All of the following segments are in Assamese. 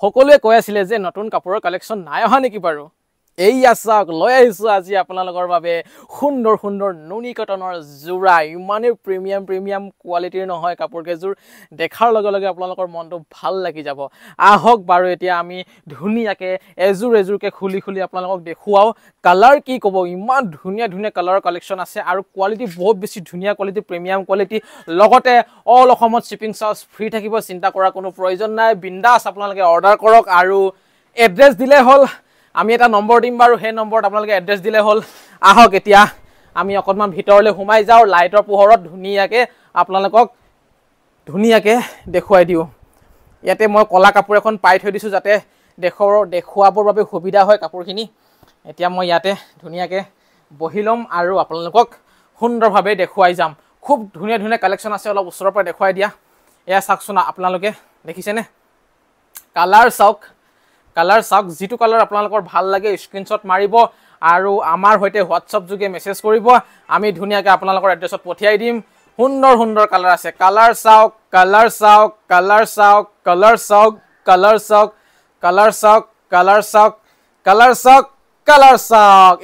সকলোৱে কৈ আছিলে যে নতুন কাপোৰৰ কালেকশ্যন নাই অহা নেকি বাৰু এইয়া চাওক লৈ আহিছোঁ আজি আপোনালোকৰ বাবে সুন্দৰ সুন্দৰ নুনি কটনৰ যোৰা ইমানেই প্ৰিমিয়াম কোৱালিটিৰ নহয় কাপোৰকেইযোৰ দেখাৰ লগে লগে আপোনালোকৰ মনটো ভাল লাগি যাব আহক বাৰু এতিয়া আমি ধুনীয়াকৈ এযোৰকৈ খুলি আপোনালোকক দেখুৱাও কালাৰ কি ক'ব ইমান ধুনীয়া কালাৰৰ কালেকশ্যন আছে আৰু কোৱালিটি বহুত বেছি ধুনীয়া কোৱালিটি প্ৰিমিয়াম কোৱালিটি লগতে অল অসমত শ্বিপিং চাৰ্জ ফ্ৰী থাকিব চিন্তা কৰাৰ কোনো প্ৰয়োজন নাই বিন্দাছ আপোনালোকে অৰ্ডাৰ কৰক আৰু এড্ৰেছ দিলে হ'ল আমি এটা নম্বৰ দিম বাৰু সেই নম্বৰত আপোনালোকে এড্ৰেছ দিলে হ'ল আহক এতিয়া আমি অকণমান ভিতৰলৈ সোমাই যাওঁ লাইটৰ পোহৰত আপোনালোকক ধুনীয়াকৈ দেখুৱাই দিওঁ ইয়াতে মই কলা কাপোৰ এখন পাই থৈ দিছোঁ যাতে দেখুৱাবৰ বাবে সুবিধা হয় কাপোৰখিনি এতিয়া মই ইয়াতে ধুনীয়াকৈ বহি ল'ম আৰু আপোনালোকক সুন্দৰভাৱে দেখুৱাই যাম খুব ধুনীয়া কালেকশ্যন আছে অলপ ওচৰৰ পৰা দেখুৱাই দিয়া এয়া চাওকচোন আপোনালোকে দেখিছেনে কালাৰ চাওক যিটো কালাৰ আপোনালোকৰ ভাল লাগে স্ক্ৰীনশ্বট মাৰিব আৰু আমাৰ সৈতে হোৱাটছআপ যোগে মেছেজ কৰিব আমি ধুনীয়াকৈ আপোনালোকৰ এড্ৰেছত পঠিয়াই দিম সুন্দৰ কালাৰ আছে কালাৰ চাওক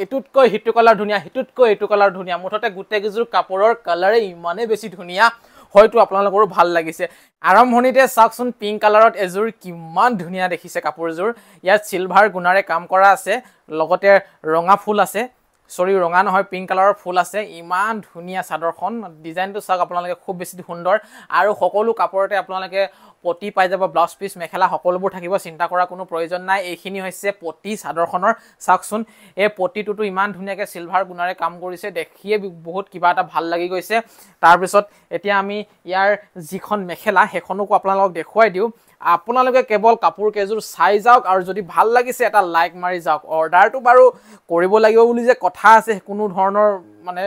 এটুতকৈ হিটু কালাৰ ধুনীয়া মুঠতে গোটেইকেইযোৰ কাপোৰৰ কালাৰে ইমানেই বেছি ধুনীয়া হয়তো আপোনালোকৰো ভাল লাগিছে আৰম্ভণিতে চাওকচোন পিংক কালাৰত এযোৰ কিমান ধুনীয়া দেখিছে কাপোৰযোৰ ইয়াত সিলভাৰ গুণাৰে কাম কৰা আছে লগতে ৰঙা ফুল আছে ৰঙা নহয় পিংক কালাৰৰ ফুল আছে ইমান ধুনীয়া চাদৰখন ডিজাইনটো চাওক আপোনালোকে খুব বেছি সুন্দৰ আৰু সকলো কাপোৰতে আপোনালোকে পটি পাই যাব ব্লাউজ পিচ মেখেলা সকলোবোৰ থাকিব চিন্তা কৰাৰ কোনো প্ৰয়োজন নাই এইখিনি হৈছে পটি চাদৰখনৰ চাওকচোন এই পটিটোতো ইমান ধুনীয়াকৈ সিলভাৰ গুণাৰে কাম কৰিছে দেখিয়ে বহুত কিবা এটা ভাল লাগি গৈছে তাৰপিছত এতিয়া আমি ইয়াৰ যিখন মেখেলা সেইখনকো আপোনালোকক দেখুৱাই দিওঁ আপোনালোকে কেৱল কাপোৰ কেইযোৰ চাই যাওক আৰু যদি ভাল লাগিছে এটা লাইক মাৰি যাওক অৰ্ডাৰটো বাৰু কৰিব লাগিব বুলি যে কথা আছে কোনো ধৰণৰ মানে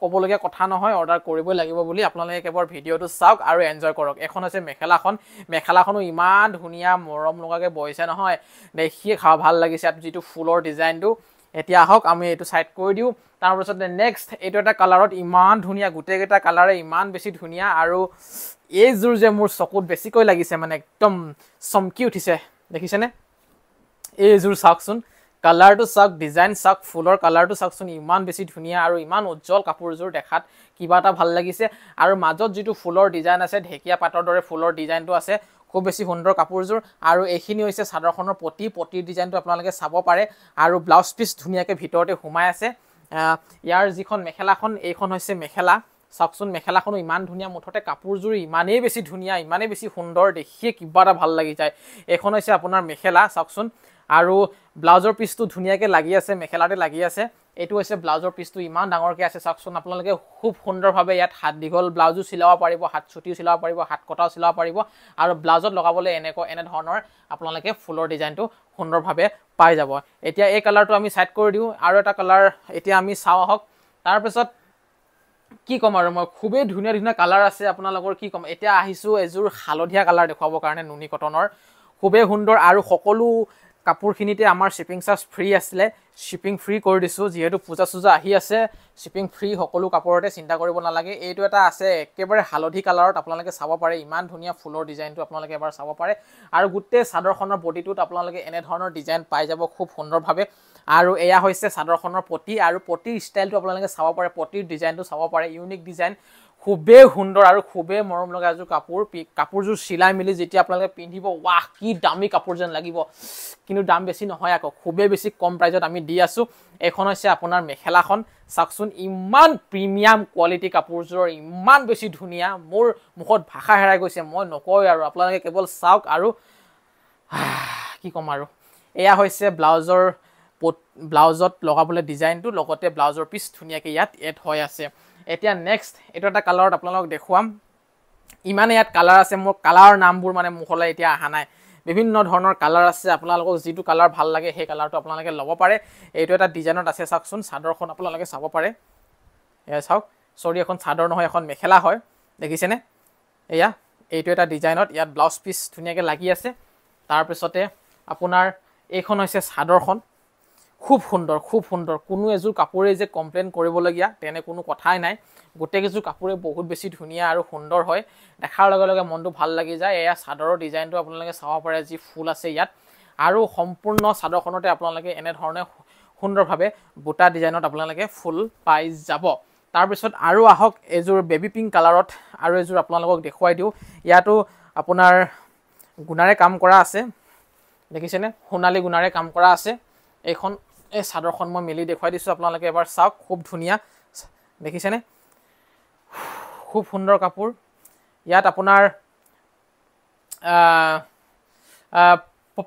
ক'বলগীয়া কথা নহয় অৰ্ডাৰ কৰিবই লাগিব বুলি আপোনালোকে কেৱল ভিডিঅ'টো চাওক আৰু এনজয় কৰক এখন হৈছে মেখেলাখনো ইমান ধুনীয়া মৰম লগাকৈ বৈছে নহয় দেখিয়ে ভাল লাগিছে যিটো ফুলৰ ডিজাইনটো এতিয়া আহক আমি এইটো সাইড কৰি দিওঁ তাৰপিছতে নেক্সট এইটো এটা কালাৰত ইমান ধুনীয়া গোটেইকেইটা কালাৰে ইমান বেছি ধুনীয়া আৰু এইযোৰ যে মোৰ চকুত বেছিকৈ লাগিছে মানে একদম চমকি উঠিছে দেখিছেনে এইযোৰ চাওকচোন কালাৰটো চাওক ডিজাইন চাওক ফুলৰ কালাৰটো চাওকচোন ইমান বেছি ধুনীয়া আৰু ইমান উজ্জ্বল কাপোৰযোৰ দেখাত কিবা এটা ভাল লাগিছে আৰু মাজত যিটো ফুলৰ ডিজাইন আছে ঢেকীয়া পাতৰ দৰে ফুলৰ ডিজাইনটো আছে খুব বেছি সুন্দৰ কাপোৰযোৰ আৰু এইখিনি হৈছে চাদৰখনৰ পটিৰ ডিজাইনটো আপোনালোকে চাব পাৰে আৰু ব্লাউজ পিচ ধুনীয়াকৈ ভিতৰতে সোমাই আছে ইয়াৰ যিখন মেখেলাখন এইখন হৈছে মেখেলা চাওকচোন মেখেলাখনো ইমান ধুনীয়া মুঠতে কাপোৰযোৰ ইমানেই বেছি ধুনীয়া ইমানেই বেছি সুন্দৰ দেখিয়ে কিবা এটা ভাল লাগি যায় এইখন হৈছে আপোনাৰ মেখেলা চাওকচোন আৰু ব্লাউজৰ পিচটো ধুনীয়াকৈ লাগি আছে মেখেলাতে লাগি আছে এইটো হৈছে ব্লাউজৰ পিচটো ইমান ডাঙৰকৈ আছে চাওকচোন আপোনালোকে খুব সুন্দৰভাৱে ইয়াত হাত দীঘল ব্লাউজো চিলাব পাৰিব হাত চুটিও চিলাব পাৰিব হাত কটাও চিলাব পাৰিব আৰু ব্লাউজত লগাবলৈ এনে ধৰণৰ আপোনালোকে ফুলৰ ডিজাইনটো সুন্দৰভাৱে পাই যাব এতিয়া এই কালাৰটো আমি সাইড কৰি দিওঁ আৰু এটা কালাৰ এতিয়া আমি চাওঁ আহক তাৰপিছত কি কম আৰু মই খুবেই ধুনীয়া কালাৰ আছে আপোনালোকৰ কি কম এতিয়া আহিছোঁ এযোৰ হালধীয়া কালাৰ দেখুৱাবৰ কাৰণে নুনি কটনৰ খুবেই সুন্দৰ আৰু সকলো কাপোৰখিনিতে আমাৰ শ্বিপিং চাৰ্জ ফ্ৰী আছিলে শ্বিপিং ফ্ৰী কৰি দিছোঁ যিহেতু পূজা আহি আছে শ্বিপিং ফ্ৰী সকলো কাপোৰতে চিন্তা কৰিব নালাগে এইটো এটা আছে একেবাৰে হালধি কালাৰত আপোনালোকে চাব পাৰে ইমান ধুনীয়া ফুলৰ ডিজাইনটো আপোনালোকে এবাৰ চাব পাৰে আৰু গোটেই চাদৰখনৰ বডিটোত আপোনালোকে এনে ধৰণৰ ডিজাইন পাই যাব খুব সুন্দৰভাৱে আৰু এয়া হৈছে চাদৰখনৰ পটি আৰু পটিৰ ষ্টাইলটো আপোনালোকে চাব পাৰে পটিৰ ডিজাইনটো চাব পাৰে ইউনিক ডিজাইন খুবেই সুন্দৰ আৰু খুবেই মৰম লগা এযোৰ কাপোৰযোৰ চিলাই মেলি যেতিয়া আপোনালোকে পিন্ধিব ৱাহ কি দামী কাপোৰ যেন লাগিব কিন্তু দাম বেছি নহয় আকৌ খুবেই বেছি কম প্ৰাইজত আমি দি আছোঁ এইখন হৈছে আপোনাৰ মেখেলাখন চাওকচোন ইমান প্ৰিমিয়াম কোৱালিটি কাপোৰযোৰ ইমান বেছি ধুনীয়া মোৰ মুখত ভাষা হেৰাই গৈছে মই নকওঁ আৰু আপোনালোকে কেৱল চাওক আৰু কি ক'ম আৰু এয়া হৈছে ব্লাউজত লগাবলৈ ডিজাইনটো লগতে ব্লাউজৰ পিচ ধুনীয়াকৈ ইয়াত এড হৈ আছে এতিয়া নেক্সট এইটো এটা কালাৰত আপোনালোকক দেখুৱাম ইমানে ইয়াত কালাৰ আছে মোৰ কালাৰৰ নামবোৰ মানে মুখলৈ এতিয়া অহা নাই বিভিন্ন ধৰণৰ কালাৰ আছে আপোনালোকক যিটো কালাৰ ভাল লাগে সেই কালাৰটো আপোনালোকে ল'ব পাৰে এইটো এটা ডিজাইনত আছে চাওকচোন চাদৰখন আপোনালোকে চাব পাৰে এয়া চাওক এখন চাদৰ নহয় এখন মেখেলা হয় দেখিছেনে এয়া এইটো এটা ডিজাইনত ইয়াত ব্লাউজ পিচ ধুনীয়াকৈ লাগি আছে তাৰপিছতে আপোনাৰ এইখন হৈছে চাদৰখন খুব সুন্দৰ কোনো এযোৰ কাপোৰে যে কমপ্লেইন কৰিবলগীয়া তেনে কোনো কথাই নাই গোটেইকেইযোৰ কাপোৰে বহুত বেছি ধুনীয়া আৰু সুন্দৰ হয় দেখাৰ লগে লগে মনটো ভাল লাগি যায় এয়া চাদৰৰ ডিজাইনটো আপোনালোকে চাব পাৰে যি ফুল আছে ইয়াত আৰু সম্পূৰ্ণ চাদৰখনতে আপোনালোকে এনে ধৰণে সুন্দৰভাৱে বুটা ডিজাইনত আপোনালোকে ফুল পাই যাব তাৰপিছত আৰু আহক এযোৰ বেবি পিংক কালাৰত আৰু এযোৰ আপোনালোকক দেখুৱাই দিওঁ ইয়াতো আপোনাৰ গুণাৰে কাম কৰা আছে দেখিছেনে সোণালী গুণাৰে কাম কৰা আছে এইখন এই চাদৰখন মই মেলি দেখুৱাই দিছোঁ আপোনালোকে এবাৰ চাওক খুব ধুনীয়া দেখিছেনে খুব সুন্দৰ কাপোৰ ইয়াত আপোনাৰ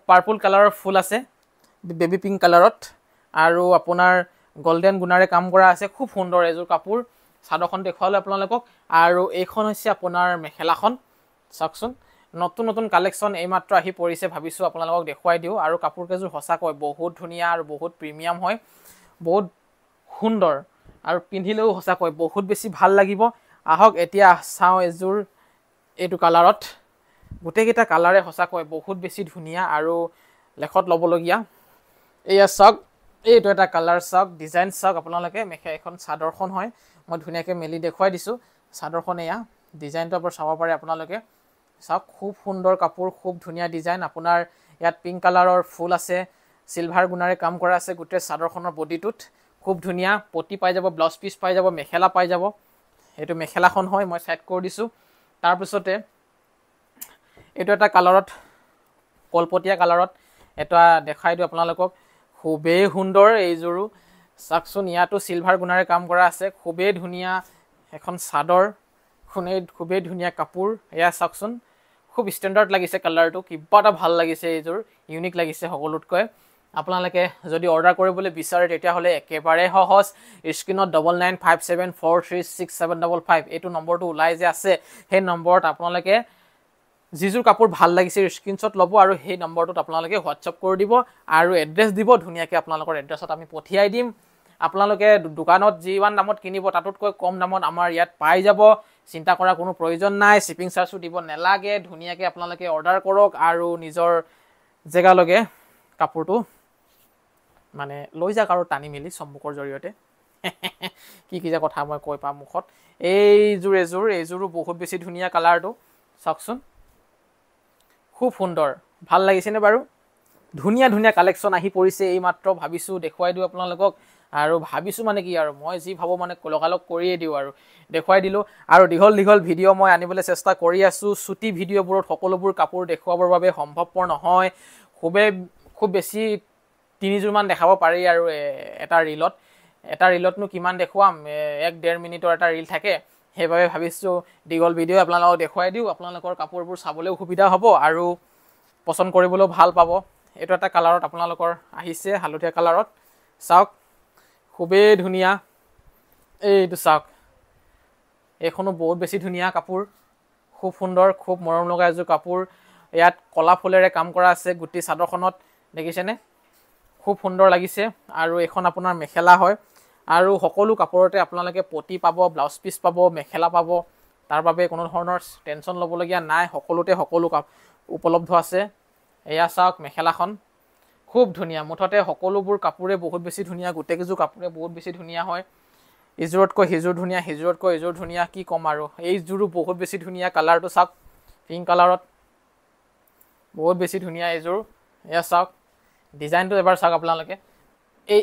পাৰ্পল কালাৰৰ ফুল আছে বেবি পিংক কালাৰত আৰু আপোনাৰ গোল্ডেন গুণাৰে কাম কৰা আছে খুব সুন্দৰ এযোৰ কাপোৰ চাদৰখন দেখুৱালে আপোনালোকক আৰু এইখন হৈছে আপোনাৰ মেখেলাখন চাওকচোন নতুন কালেকশ্যন এইমাত্ৰ আহি পৰিছে ভাবিছোঁ আপোনালোকক দেখুৱাই দিওঁ আৰু কাপোৰকেইযোৰ সঁচাকৈ বহুত ধুনীয়া আৰু বহুত প্ৰিমিয়াম হয় বহুত সুন্দৰ আৰু পিন্ধিলেও সঁচাকৈ বহুত বেছি ভাল লাগিব আহক এতিয়া চাওঁ এযোৰ এইটো কালাৰত গোটেইকেইটা কালাৰে সঁচাকৈ বহুত বেছি ধুনীয়া আৰু লেখত ল'বলগীয়া এয়া চাওক এইটো এটা কালাৰ চাওক ডিজাইন চাওক আপোনালোকে এখন চাদৰখন হয় মই ধুনীয়াকৈ মেলি দেখুৱাই দিছোঁ চাদৰখন এয়া ডিজাইনটো আপোনাৰ চাব পাৰে আপোনালোকে চাওক খুব সুন্দৰ কাপোৰ খুব ধুনীয়া ডিজাইন আপোনাৰ ইয়াত পিংক কালাৰৰ ফুল আছে সিলভাৰ গুণাৰে কাম কৰা আছে গোটেই চাদৰখনৰ বডিটোত খুব ধুনীয়া পটি পাই যাব ব্লাউজ পিচ পাই যাব মেখেলা পাই যাব এইটো মেখেলাখন হয় মই সেট কৰি দিছোঁ তাৰপিছতে এইটো এটা কালাৰত কলপতীয়া কালাৰত এটা দেখাই দিওঁ আপোনালোকক খুবেই সুন্দৰ এইযোৰো চাওকচোন ইয়াতো সিলভাৰ গুণাৰে কাম কৰা আছে খুবেই ধুনীয়া এখন চাদৰ খুবেই ধুনীয়া কাপোৰ এয়া চাওকচোন খুব ষ্টেণ্ডাৰ্ড লাগিছে কালাৰটো কিবা এটা ভাল লাগিছে এইযোৰ ইউনিক লাগিছে সকলোতকৈ আপোনালোকে যদি অৰ্ডাৰ কৰিবলৈ বিচাৰে তেতিয়াহ'লে একেবাৰে সহজ স্ক্ৰীনত 9957436755 এইটো নম্বৰটো ওলাই যে আছে সেই নম্বৰত আপোনালোকে যিযোৰ কাপোৰ ভাল লাগিছে স্ক্ৰীনশ্বট ল'ব আৰু সেই নম্বৰটোত আপোনালোকে হোৱাটছআপ কৰি দিব আৰু এড্ৰেছ দিব ধুনীয়াকৈ আপোনালোকৰ এড্ৰেছত আমি পঠিয়াই দিম আপোনালোকে দোকানত যিমান দামত কিনিব তাতকৈ কম দামত আমাৰ ইয়াত পাই যাব চিন্তা কৰাৰ কোনো প্ৰয়োজন নাই শিপিং চাৰ্জো দিব নালাগে ধুনীয়াকৈ আপোনালোকে অৰ্ডাৰ কৰক আৰু নিজৰ জেগালৈকে কাপোৰটো মানে লৈ যাওক আৰু টানি মেলি চম্মুকৰ জৰিয়তে কি যে কথা মই কৈ পাম মুখত এইযোৰো বহুত বেছি ধুনীয়া কালাৰটো চাওকচোন খুব সুন্দৰ ভাল লাগিছেনে বাৰু ধুনীয়া কালেকশ্যন আহি পৰিছে এইমাত্ৰ ভাবিছোঁ দেখুৱাই দিওঁ আপোনালোকক আৰু ভাবিছোঁ মানে কি আৰু মই যি ভাবোঁ মানে লগালগ কৰিয়ে দিওঁ আৰু দেখুৱাই দিলোঁ আৰু দীঘল ভিডিঅ' মই আনিবলৈ চেষ্টা কৰি আছোঁ চুটি ভিডিঅ'বোৰত সকলোবোৰ কাপোৰ দেখুৱাবৰ বাবে সম্ভৱপৰ নহয় খুব বেছি 3যোৰমান দেখাব পাৰি আৰু এটা ৰীলতনো কিমান দেখুৱাম 1-1.5 মিনিটৰ এটা ৰীল থাকে সেইবাবে ভাবিছোঁ দীঘল ভিডিঅ' আপোনালোকক দেখুৱাই দিওঁ আপোনালোকৰ কাপোৰবোৰ চাবলৈও সুবিধা হ'ব আৰু পচন্দ কৰিবলৈও ভাল পাব এইটো এটা কালাৰত আপোনালোকৰ আহিছে হালধীয়া কালাৰত চাওক খুবেই ধুনীয়া এইটো চাওক এইখনো বহুত বেছি ধুনীয়া কাপোৰ খুব সুন্দৰ খুব মৰম লগা এযোৰ কাপোৰ ইয়াত কলা ফুলেৰে কাম কৰা আছে গোটেই চাদৰখনত দেখিছেনে খুব সুন্দৰ লাগিছে আৰু এখন আপোনাৰ মেখেলা হয় আৰু সকলো কাপোৰতে আপোনালোকে পটি পাব ব্লাউজ পিচ পাব মেখেলা পাব তাৰ বাবে কোনো ধৰণৰ টেনচন ল'বলগীয়া নাই সকলোতে সকলো উপলব্ধ আছে এয়া চাওক মেখেলাখন খুব ধুনীয়া মুঠতে সকলোবোৰ কাপোৰে বহুত বেছি ধুনীয়া গোটেইকেইযোৰ কাপোৰে বহুত বেছি ধুনীয়া হয় ইযোৰতকৈ সিযোৰ ধুনীয়া সিযোৰতকৈ এযোৰ ধুনীয়া কি ক'ম আৰু এইযোৰো বহুত বেছি ধুনীয়া কালাৰটো চাওক পিংক কালাৰত বহুত বেছি ধুনীয়া এইযোৰ এয়া চাওক ডিজাইনটো এবাৰ চাওক আপোনালোকে এই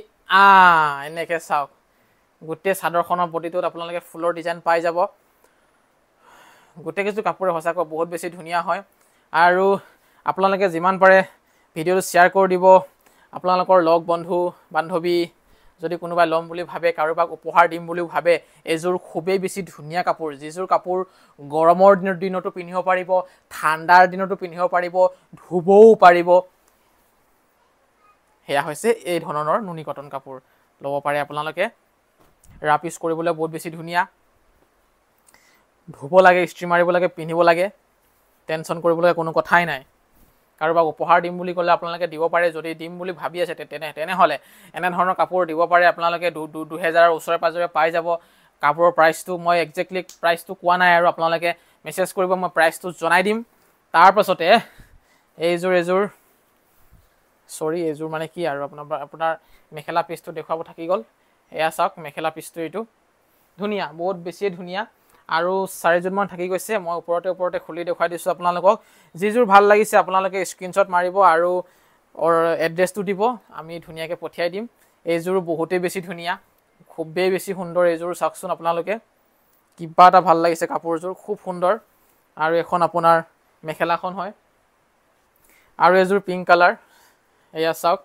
এনেকৈ চাওক গোটেই চাদৰখনৰ বডিটোত আপোনালোকে ফুলৰ ডিজাইন পাই যাব গোটেইকেইযোৰ কাপোৰে সঁচাকৈ বহুত বেছি ধুনীয়া হয় আৰু আপোনালোকে যিমান পাৰে ভিডিঅ'টো শ্বেয়াৰ কৰি দিব আপোনালোকৰ লগ বন্ধু বান্ধৱী যদি কোনোবাই ল'ম বুলি ভাবে কাৰোবাক উপহাৰ দিম বুলিও ভাবে এযোৰ খুবেই বেছি ধুনীয়া কাপোৰ যিযোৰ কাপোৰ গৰমৰ দিনতো পিন্ধিব পাৰিব ঠাণ্ডাৰ দিনতো পিন্ধিব পাৰিব ধুবও পাৰিব সেয়া হৈছে এই ধৰণৰ নুনি কটন কাপোৰ ল'ব পাৰে আপোনালোকে ৰাপ ইউজ কৰিবলৈ বহুত বেছি ধুনীয়া ধুব লাগে ইস্ত্ৰি মাৰিব লাগে পিন্ধিব লাগে টেনচন কৰিবলৈ কোনো কথাই নাই কাৰোবাক উপহাৰ দিম বুলি ক'লে আপোনালোকে দিব পাৰে যদি দিম বুলি ভাবি আছে তেনেহ'লে এনে ধৰণৰ কাপোৰ দিব পাৰে আপোনালোকে 2000 ওচৰে পাজৰে পাই যাব কাপোৰৰ প্ৰাইচটো মই একজেক্টলি প্ৰাইচটো কোৱা নাই আৰু আপোনালোকে মেছেজ কৰিব মই প্ৰাইচটো জনাই দিম তাৰপাছতে এইযোৰ সৰি এযোৰ মানে কি আৰু আপোনাৰ মেখেলা পিচটো দেখুৱাব থাকি গ'ল এয়া চাওক মেখেলা পিচটো এইটো ধুনীয়া বহুত বেছি ধুনীয়া আৰু 4যোৰমান থাকি গৈছে মই ওপৰতে খুলি দেখুৱাই দিছোঁ আপোনালোকক যিযোৰ ভাল লাগিছে আপোনালোকে স্ক্ৰীনশ্বট মাৰিব আৰু এড্ৰেছটো দিব আমি ধুনীয়াকৈ পঠিয়াই দিম এইযোৰ বহুতেই বেছি ধুনীয়া খুবেই বেছি সুন্দৰ এইযোৰ চাওকচোন আপোনালোকে কিবা এটা ভাল লাগিছে কাপোৰযোৰ খুব সুন্দৰ আৰু এখন আপোনাৰ মেখেলাখন হয় আৰু এযোৰ পিংক কালাৰ এয়া চাওক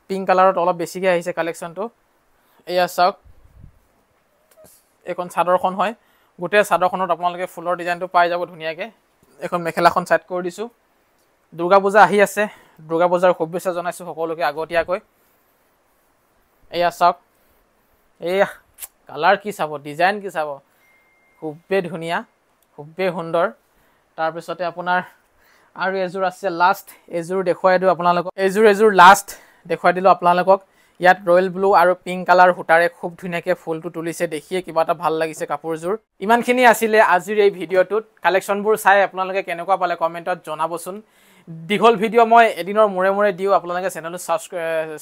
পিংক কালাৰত অলপ বেছিকৈ আহিছে কালেকশ্যনটো এয়া চাওক এখন চাদৰখন হয় গোটেই চাদৰখনত আপোনালোকে ফুলৰ ডিজাইনটো পাই যাব ধুনীয়াকৈ এখন মেখেলাখন ছাইড কৰি দিছোঁ দুৰ্গা পূজা আহি আছে দুৰ্গা পূজাৰ শুভেচ্ছা জনাইছোঁ সকলোকে আগতীয়াকৈ এয়া চাওক এয়া কালাৰ কি চাব ডিজাইন কি চাব খুবেই ধুনীয়া খুবেই সুন্দৰ তাৰপিছতে আপোনাৰ আৰু এযোৰ আছে লাষ্ট এযোৰ দেখুৱাই দিওঁ আপোনালোকক এযোৰ লাষ্ট দেখুৱাই দিলোঁ আপোনালোকক ইয়াত ৰয়েল ব্লু আৰু পিংক কালাৰ সূতাৰে খুব ধুনীয়াকৈ ফুলটো তুলিছে দেখিয়ে কিবা এটা ভাল লাগিছে কাপোৰযোৰ ইমানখিনি আছিলে আজিৰ এই ভিডিঅ'টোত কালেকশ্যনবোৰ চাই আপোনালোকে কেনেকুৱা পালে কমেণ্টত জনাবচোন দীঘল ভিডিঅ' মই এদিনৰ মূৰে দিওঁ আপোনালোকে চেনেলটো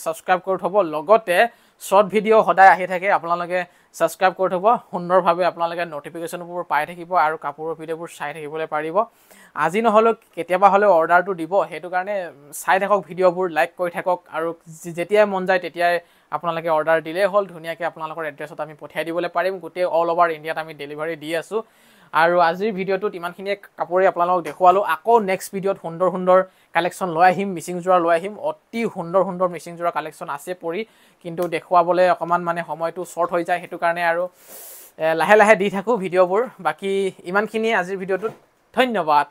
ছাবস্ক্ৰাইব কৰি থ'ব লগতে শ্বৰ্ট ভিডিঅ' সদায় আহি থাকে আপোনালোকে ছাবস্ক্ৰাইব কৰি থ'ব সুন্দৰভাৱে আপোনালোকে ন'টিফিকেশ্যনবোৰ পাই থাকিব আৰু কাপোৰৰ ভিডিঅ'বোৰ চাই থাকিবলৈ পাৰিব আজি নহ'লেও কেতিয়াবা হ'লেও অৰ্ডাৰটো দিব সেইটো কাৰণে চাই থাকক ভিডিঅ'বোৰ লাইক কৰি থাকক আৰু যেতিয়াই মন যায় তেতিয়াই আপোনালোকে অৰ্ডাৰ দিলেই হ'ল ধুনীয়াকৈ আপোনালোকৰ এড্ৰেছত আমি পঠিয়াই দিবলৈ পাৰিম গোটেই অল অভাৰ ইণ্ডিয়াত আমি ডেলিভাৰী দি আছোঁ আৰু আজিৰ ভিডিঅ'টোত ইমানখিনিয়ে কাপোৰে আপোনালোকক দেখুৱালোঁ আকৌ নেক্সট ভিডিঅ'ত সুন্দৰ কালেকশ্যন লৈ আহিম মিচিং যোৰা লৈ আহিম অতি সুন্দৰ মিচিং যোৰা কালেকশ্যন আছে পৰি কিন্তু দেখুৱাবলৈ অকণমান মানে সময়টো শ্বৰ্ট হৈ যায় সেইটো কাৰণে আৰু লাহে দি থাকোঁ ভিডিঅ'বোৰ বাকী ইমানখিনিয়ে আজিৰ ভিডিঅ'টোত ধন্যবাদ